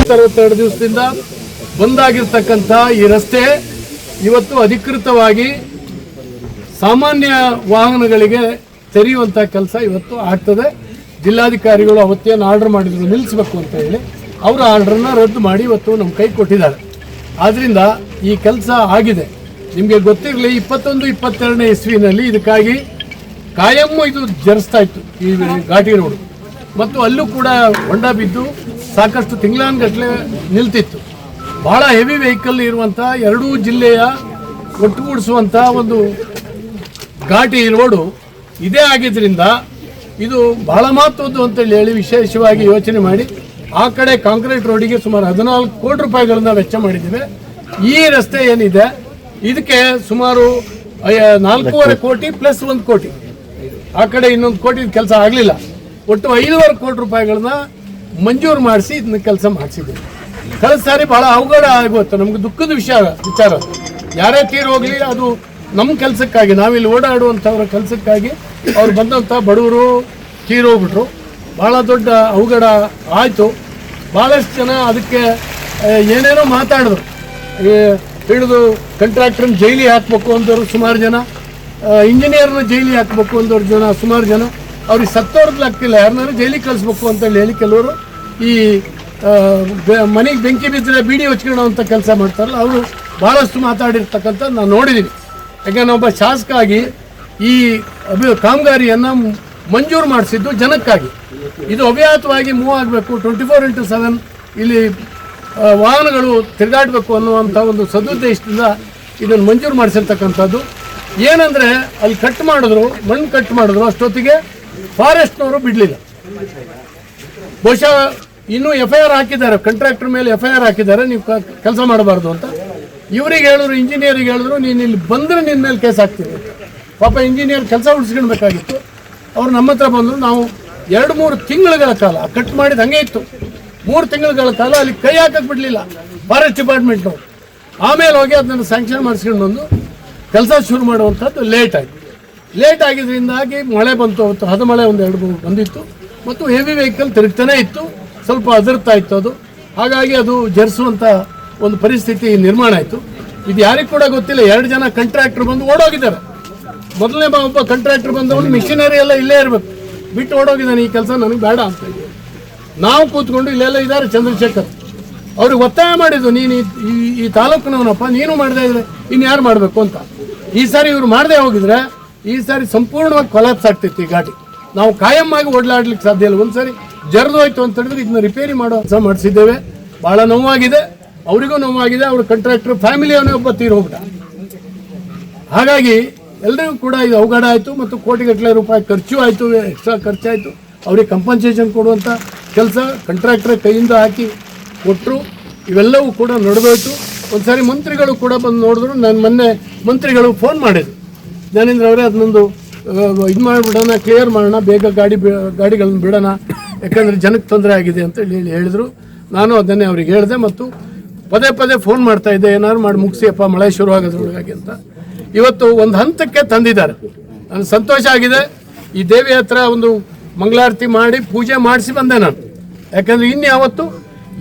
62 ದಿವಸದಿಂದ ಬಂದಾಗಿರ್ತಕ್ಕಂಥ ಈ ರಸ್ತೆ ಇವತ್ತು ಅಧಿಕೃತವಾಗಿ ಸಾಮಾನ್ಯ ವಾಹನಗಳಿಗೆ ತೆರೆಯುವಂಥ ಕೆಲಸ ಇವತ್ತು ಆಗ್ತದೆ. ಜಿಲ್ಲಾಧಿಕಾರಿಗಳು ಅವತ್ತೇನು ಆರ್ಡರ್ ಮಾಡಿದ್ರು ನಿಲ್ಲಿಸಬೇಕು ಅಂತ ಹೇಳಿ ಅವರ ಆರ್ಡ್ರನ್ನ ರದ್ದು ಮಾಡಿ ಇವತ್ತು ನಮ್ಮ ಕೈ ಕೊಟ್ಟಿದ್ದಾರೆ. ಆದ್ದರಿಂದ ಈ ಕೆಲಸ ಆಗಿದೆ. ನಿಮಗೆ ಗೊತ್ತಿರಲಿ 21-22ನೇ ಇಸ್ವಿನಲ್ಲಿ ಇದಕ್ಕಾಗಿ ಕಾಯಂ ಇದು ಜರಿಸ್ತಾ ಇತ್ತು ಈ ಘಾಟಿ ರೋಡ್, ಮತ್ತು ಅಲ್ಲೂ ಕೂಡ ಹೊಂಡ ಬಿದ್ದು ಸಾಕಷ್ಟು ತಿಂಗಳಾನುಗಟ್ಟಲೆ ನಿಲ್ತಿತ್ತು. ಬಹಳ ಹೆವಿ ವೆಹಿಕಲ್ ಇರುವಂಥ ಎರಡೂ ಜಿಲ್ಲೆಯ ಒಟ್ಟುಗೂಡಿಸುವಂಥ ಒಂದು ಘಾಟಿ ರೋಡು ಇದೇ ಆಗಿದ್ದರಿಂದ ಇದು ಬಹಳ ಮಹತ್ವದ್ದು ಅಂತೇಳಿ ಹೇಳಿ ವಿಶೇಷವಾಗಿ ಯೋಚನೆ ಮಾಡಿ ಆ ಕಡೆ ಕಾಂಕ್ರೀಟ್ ರೋಡಿಗೆ ಸುಮಾರು 14 ಕೋಟಿ ರೂಪಾಯಿಗಳನ್ನ ವೆಚ್ಚ ಮಾಡಿದ್ದೇವೆ. ಈ ರಸ್ತೆ ಏನಿದೆ ಇದಕ್ಕೆ ಸುಮಾರು 4.5 ಕೋಟಿ ಪ್ಲಸ್ 1 ಕೋಟಿ, ಆ ಕಡೆ 1 ಕೋಟಿ ಕೆಲಸ ಆಗಲಿಲ್ಲ. ಒಟ್ಟು 5.5 ಕೋಟಿ ರೂಪಾಯಿಗಳನ್ನ ಮಂಜೂರು ಮಾಡಿಸಿ ಇದನ್ನ ಕೆಲಸ ಮಾಡಿಸಿದ್ದೀವಿ. ಕಳೆದ ಸಾರಿ ಭಾಳ ಅವಘಡ ಆಗುತ್ತೆ, ನಮ್ಗೆ ದುಃಖದ ವಿಚಾರ. ಯಾರೇ ತೀರು ಹೋಗಲಿ ಅದು ನಮ್ಮ ಕೆಲಸಕ್ಕಾಗಿ, ನಾವಿಲ್ಲಿ ಓಡಾಡುವಂಥವ್ರ ಕೆಲಸಕ್ಕಾಗಿ ಅವ್ರು ಬಂದಂಥ ಬಡವರು ತೀರೋಗ್ಬಿಟ್ರು. ಭಾಳ ದೊಡ್ಡ ಅವಘಡ ಆಯಿತು. ಭಾಳಷ್ಟು ಜನ ಅದಕ್ಕೆ ಏನೇನೋ ಮಾತಾಡಿದ್ರು. ಹಿಡಿದು ಕಂಟ್ರಾಕ್ಟ್ರನ್ನ ಜೈಲಿಗೆ ಹಾಕಬೇಕು ಅಂದವರು ಸುಮಾರು ಜನ, ಇಂಜಿನಿಯರ್ನ ಜೈಲಿಗೆ ಹಾಕಬೇಕು ಅಂದವ್ರು ಸುಮಾರು ಜನ, ಅವ್ರಿಗೆ ಸತ್ತೋರ್ದು ಆಗ್ತಿಲ್ಲ, ಯಾರನ್ನಾರು ಜೈಲಿಗೆ ಕಳಿಸ್ಬೇಕು ಅಂತೇಳಿ ಹೇಳಿ ಕೆಲವರು ಈ ಮನೆಗೆ ಬೆಂಕಿ ಬಿದ್ದರೆ ಬೀಡಿ ಹಚ್ಕೊಳ್ಳೋವಂಥ ಕೆಲಸ ಮಾಡ್ತಾರಲ್ಲ, ಅವರು ಭಾಳಷ್ಟು ಮಾತಾಡಿರ್ತಕ್ಕಂಥ ನಾನು ನೋಡಿದ್ದೀನಿ. ಯಾಕೆಂದ್ರೆ ಒಬ್ಬ ಶಾಸಕ ಆಗಿ ಈ ಕಾಮಗಾರಿಯನ್ನು ಮಂಜೂರು ಮಾಡಿಸಿದ್ದು ಜನಕ್ಕಾಗಿ. ಇದು ಅವ್ಯಾಹತವಾಗಿ ಮೂವ್ ಆಗಬೇಕು, 24x7 ಇಲ್ಲಿ ವಾಹನಗಳು ತಿರುಗಾಡಬೇಕು ಅನ್ನುವಂಥ ಒಂದು ಸದುದ್ದೇಶದಿಂದ ಇದನ್ನು ಮಂಜೂರು ಮಾಡಿಸಿರ್ತಕ್ಕಂಥದ್ದು. ಏನಂದರೆ ಅಲ್ಲಿ ಮಣ್ಣು ಕಟ್ ಮಾಡಿದ್ರು, ಅಷ್ಟೊತ್ತಿಗೆ ಫಾರೆಸ್ಟ್ನವರು ಬಿಡಲಿಲ್ಲ. ಬಹುಶಃ ಇನ್ನೂ FIR ಹಾಕಿದ್ದಾರೆ, ಕಾಂಟ್ರಾಕ್ಟರ್ ಮೇಲೆ FIR ಹಾಕಿದ್ದಾರೆ, ನೀವು ಕೆಲಸ ಮಾಡಬಾರ್ದು ಅಂತ. ಇವರಿಗೆ ಹೇಳಿದ್ರು, ಇಂಜಿನಿಯರಿಗೆ ಹೇಳಿದ್ರು, ನೀನು ಇಲ್ಲಿ ಬಂದರೆ ನಿನ್ನ ಮೇಲೆ ಕೇಸ್ ಹಾಕ್ತೀವಿ. ಪಾಪ ಇಂಜಿನಿಯರ್ ಕೆಲಸ ಉಳಿಸ್ಕೊಳ್ಬೇಕಾಗಿತ್ತು. ಅವ್ರು ನಮ್ಮ ಹತ್ರ ಬಂದರು. ನಾವು 2-3 ತಿಂಗಳುಗಳ ಕಾಲ ಕಟ್ ಮಾಡಿದ ಹಂಗೆ ಇತ್ತು. 3 ತಿಂಗಳುಗಳ ಕಾಲ ಅಲ್ಲಿ ಕೈ ಹಾಕಕ್ಕೆ ಬಿಡಲಿಲ್ಲ ಫಾರೆಸ್ಟ್ ಡಿಪಾರ್ಟ್ಮೆಂಟ್ನವ್ರು. ಆಮೇಲೆ ಹೋಗಿ ಅದನ್ನು ಸ್ಯಾಂಕ್ಷನ್ ಮಾಡಿಸ್ಕೊಂಡು ಬಂದು ಕೆಲಸ ಶುರು ಮಾಡುವಂಥದ್ದು ಲೇಟ್ ಆಗಿದ್ದರಿಂದಾಗಿ ಮಳೆ ಬಂತು. ಅವತ್ತು ಹದಮಳೆ 1-2 ಬಂದಿತ್ತು, ಮತ್ತು ಹೆವಿ ವೆಹಿಕಲ್ ತಿರುಗ್ತಾನೆ ಇತ್ತು, ಸ್ವಲ್ಪ ಅದರ್ತಾ ಇತ್ತು ಅದು. ಹಾಗಾಗಿ ಅದು ಜರಿಸುವಂಥ ಒಂದು ಪರಿಸ್ಥಿತಿ ನಿರ್ಮಾಣ ಆಯಿತು. ಇದು ಯಾರಿಗೂ ಕೂಡ ಗೊತ್ತಿಲ್ಲ. 2 ಜನ ಕಾಂಟ್ರಾಕ್ಟರ್ ಬಂದು ಓಡೋಗಿದ್ದಾರೆ. ಮೊದಲನೇ ಒಬ್ಬ ಕಾಂಟ್ರಾಕ್ಟರ್ ಬಂದವನು ಮಿಷನರಿ ಎಲ್ಲ ಇಲ್ಲೇ ಇರಬೇಕು, ಬಿಟ್ಟು ಓಡೋಗಿದ್ದಾನೆ. ಈ ಕೆಲಸ ನನಗೆ ಬೇಡ ಅಂತ ಹೇಳಿ ನಾವು ಕೂತ್ಕೊಂಡು ಇಲ್ಲೆಲ್ಲ ಇದ್ದಾರೆ ಚಂದ್ರಶೇಖರ್, ಅವ್ರಿಗೆ ಒತ್ತಾಯ ಮಾಡಿದ್ದು, ನೀನು ಈ ತಾಲೂಕಿನವನಪ್ಪ, ನೀನು ಮಾಡದೇ ಇದ್ರೆ ಇನ್ನು ಯಾರು ಮಾಡಬೇಕು ಅಂತ. ಈ ಸಾರಿ ಇವರು ಮಾಡದೆ ಹೋಗಿದ್ರೆ ಈ ಸಾರಿ ಸಂಪೂರ್ಣವಾಗಿ ಕೊಲಾಪ್ಸ್ ಆಗ್ತಿತ್ತು ಈ ಘಾಟಿ. ನಾವು ಕಾಯಂ ಆಗಿ ಓಡಾಡ್ಲಿಕ್ಕೆ ಸಾಧ್ಯ ಇಲ್ಲ. ಒಂದ್ಸರಿ ಜರ್ದು ಹೋಯ್ತು ಅಂತ ಹೇಳಿದ್ರೆ ಇದನ್ನ ರಿಪೇರಿ ಮಾಡೋ ಕೆಲಸ ಮಾಡಿಸಿದ್ದೇವೆ. ಭಾಳ ನೋವಾಗಿದೆ, ಅವರಿಗೂ ನೋವಾಗಿದೆ. ಅವ್ರ ಕಾಂಟ್ರಾಕ್ಟರ್ ಫ್ಯಾಮಿಲಿಯವನೇ ಒಬ್ಬ ತೀರು ಹೋಗ್ಬಿಟ್ಟ. ಹಾಗಾಗಿ ಎಲ್ಲರಿಗೂ ಕೂಡ ಇದು ಅವಘಡ ಆಯಿತು, ಮತ್ತು ಕೋಟಿಗಟ್ಟಲೆ ರೂಪಾಯಿ ಖರ್ಚು ಆಯಿತು, ಎಕ್ಸ್ಟ್ರಾ ಖರ್ಚಾಯಿತು. ಅವ್ರಿಗೆ ಕಂಪನ್ಸೇಷನ್ ಕೊಡುವಂಥ ಕೆಲಸ ಕಾಂಟ್ರಾಕ್ಟರ್ ಕೈಯಿಂದ ಹಾಕಿ ಕೊಟ್ಟರು. ಇವೆಲ್ಲವೂ ಕೂಡ ನಡೆದೋಯ್ತು. ಒಂದು ಸಾರಿ ಮಂತ್ರಿಗಳು ಕೂಡ ಬಂದು ನೋಡಿದ್ರು. ನಾನು ಮೊನ್ನೆ ಮಂತ್ರಿಗಳು ಫೋನ್ ಮಾಡಿದ್ರು, ಜ್ಞಾನೇಂದ್ರ ಅವರೇ ಅದನ್ನೊಂದು ಇದು ಮಾಡಿಬಿಡೋಣ, ಕ್ಲಿಯರ್ ಮಾಡೋಣ, ಬೇಗ ಗಾಡಿಗಳನ್ನ ಬಿಡೋಣ, ಯಾಕಂದರೆ ಜನಕ್ಕೆ ತೊಂದರೆ ಆಗಿದೆ ಅಂತ ಹೇಳಿದರು. ನಾನು ಅದನ್ನೇ ಅವ್ರಿಗೆ ಹೇಳಿದೆ, ಮತ್ತು ಪದೇ ಫೋನ್ ಮಾಡ್ತಾಯಿದ್ದೆ, ಏನಾದ್ರು ಮಾಡಿ ಮುಗಿಸಿಯಪ್ಪ, ಮಳೆ ಶುರು ಆಗೋದ್ರೊಳಗಾಗಿ ಅಂತ. ಇವತ್ತು ಒಂದು ಹಂತಕ್ಕೆ ತಂದಿದ್ದಾರೆ. ನನಗೆ ಸಂತೋಷ ಆಗಿದೆ. ಈ ದೇವಿ ಹತ್ರ ಒಂದು ಮಂಗಳಾರತಿ ಮಾಡಿ ಪೂಜೆ ಮಾಡಿಸಿ ಬಂದೆ ನಾನು. ಯಾಕಂದರೆ ಇನ್ಯಾವತ್ತು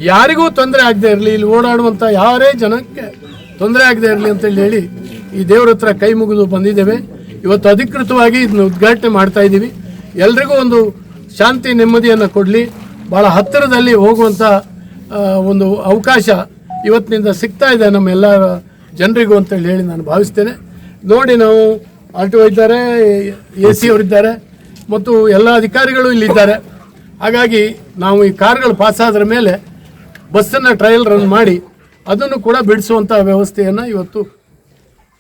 ಯಾರಿಗೂ ತೊಂದರೆ ಆಗದೆ ಇರಲಿ, ಇಲ್ಲಿ ಓಡಾಡುವಂಥ ಯಾರೇ ಜನಕ್ಕೆ ತೊಂದರೆ ಆಗದೆ ಇರಲಿ ಅಂತೇಳಿ ಹೇಳಿ ಈ ದೇವ್ರ ಹತ್ರ ಕೈ ಮುಗಿದು ಬಂದಿದ್ದೇವೆ. ಇವತ್ತು ಅಧಿಕೃತವಾಗಿ ಇದನ್ನು ಉದ್ಘಾಟನೆ ಮಾಡ್ತಾ ಇದ್ದೀವಿ. ಎಲ್ರಿಗೂ ಒಂದು ಶಾಂತಿ ನೆಮ್ಮದಿಯನ್ನು ಕೊಡಲಿ, ಭಾಳ ಹತ್ತಿರದಲ್ಲಿ ಹೋಗುವಂಥ ಒಂದು ಅವಕಾಶ ಇವತ್ತಿನಿಂದ ಸಿಗ್ತಾ ಇದೆ ನಮ್ಮೆಲ್ಲ ಜನರಿಗೂ ಅಂತೇಳಿ ಹೇಳಿ ನಾನು ಭಾವಿಸ್ತೇನೆ. ನೋಡಿ, ನಾವು RTO ಇದ್ದಾರೆ, AC ಅವರಿದ್ದಾರೆ, ಮತ್ತು ಎಲ್ಲ ಅಧಿಕಾರಿಗಳು ಇಲ್ಲಿದ್ದಾರೆ. ಹಾಗಾಗಿ ನಾವು ಈ ಕಾರ್ಗಳು ಪಾಸಾದ್ರ ಮೇಲೆ ಬಸ್ಸನ್ನು ಟ್ರಯಲ್ ರನ್ ಮಾಡಿ ಅದನ್ನು ಕೂಡ ಬಿಡಿಸುವಂಥ ವ್ಯವಸ್ಥೆಯನ್ನು ಇವತ್ತು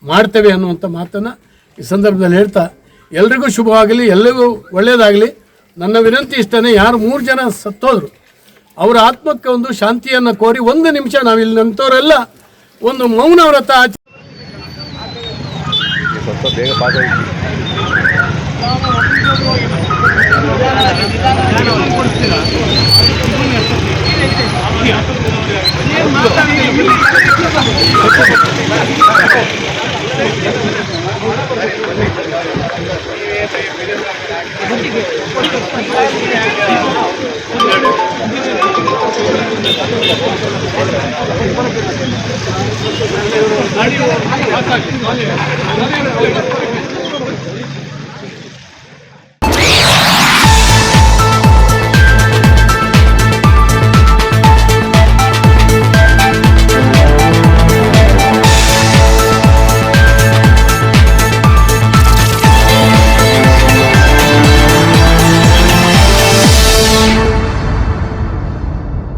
ಮಾಡ್ತೇವೆ ಅನ್ನುವಂಥ ಮಾತನ್ನು ಈ ಸಂದರ್ಭದಲ್ಲಿ ಹೇಳ್ತಾ, ಎಲ್ರಿಗೂ ಶುಭವಾಗಲಿ, ಎಲ್ಲರಿಗೂ ಒಳ್ಳೆಯದಾಗಲಿ. ನನ್ನ ವಿನಂತಿ ಇಷ್ಟನೇ, ಯಾರು 3 ಜನ ಸತ್ತೋದ್ರು ಅವರ ಆತ್ಮಕ್ಕೆ ಒಂದು ಶಾಂತಿಯನ್ನು ಕೋರಿ 1 ನಿಮಿಷ ನಾವಿಲ್ಲಿ ನಂತವರೆಲ್ಲ ಒಂದು ಮೌನ ವ್ರತ ಬೇಗ ಪಾಸ್ ಆಯ್ತು. ಸಾಕು